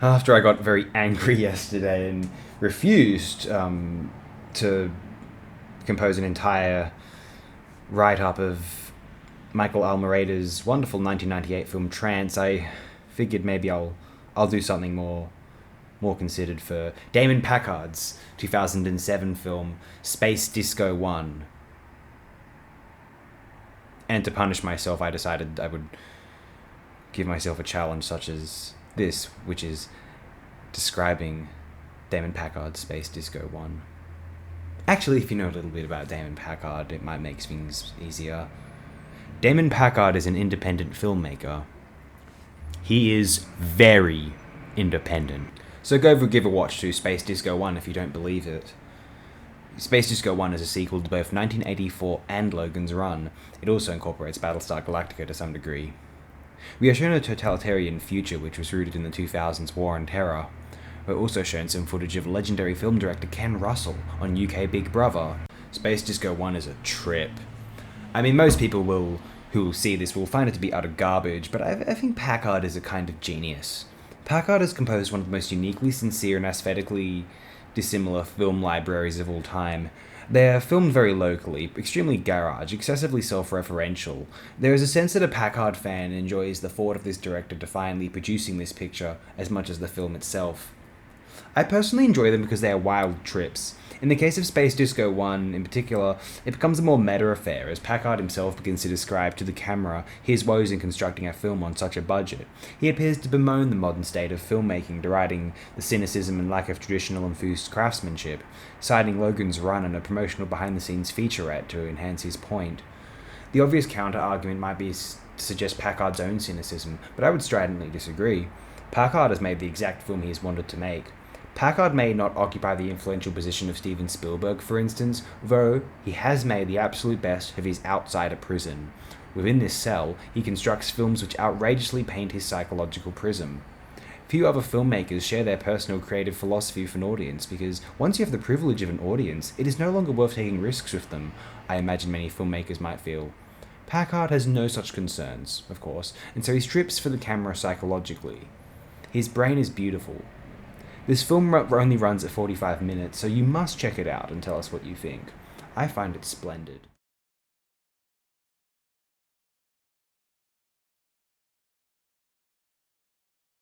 After I got very angry yesterday and refused to compose an entire write-up of Michael Almereyda's wonderful 1998 film Trance, I figured maybe I'll do something more considered for Damon Packard's 2007 film SpaceDisco One. And to punish myself, I decided I would give myself a challenge such as this, which is describing Damon Packard's SpaceDisco One. Actually, if you know a little bit about Damon Packard, it might make things easier. Damon Packard is an independent filmmaker. He is very independent. So go give a watch to SpaceDisco One if you don't believe it. SpaceDisco One is a sequel to both 1984 and Logan's Run. It also incorporates Battlestar Galactica to some degree. We are shown a totalitarian future which was rooted in the 2000s War on Terror. We're also shown some footage of legendary film director Ken Russell on UK Big Brother. SpaceDisco One is a trip. I mean, most people who will see this will find it to be utter garbage, but I think Packard is a kind of genius. Packard has composed one of the most uniquely sincere and aesthetically dissimilar film libraries of all time. They are filmed very locally, extremely garage, excessively self-referential. There is a sense that a Packard fan enjoys the thought of this director defiantly producing this picture as much as the film itself. I personally enjoy them because they are wild trips. In the case of SpaceDisco One, in particular, it becomes a more meta affair, as Packard himself begins to describe to the camera his woes in constructing a film on such a budget. He appears to bemoan the modern state of filmmaking, deriding the cynicism and lack of traditional infused craftsmanship, citing Logan's Run and a promotional behind-the-scenes featurette to enhance his point. The obvious counter-argument might be to suggest Packard's own cynicism, but I would stridently disagree. Packard has made the exact film he has wanted to make. Packard may not occupy the influential position of Steven Spielberg, for instance, though he has made the absolute best of his outsider prison. Within this cell, he constructs films which outrageously paint his psychological prism. Few other filmmakers share their personal creative philosophy with an audience, because once you have the privilege of an audience, it is no longer worth taking risks with them, I imagine many filmmakers might feel. Packard has no such concerns, of course, and so he strips for the camera psychologically. His brain is beautiful. This film only runs at 45 minutes, so you must check it out and tell us what you think. I find it splendid.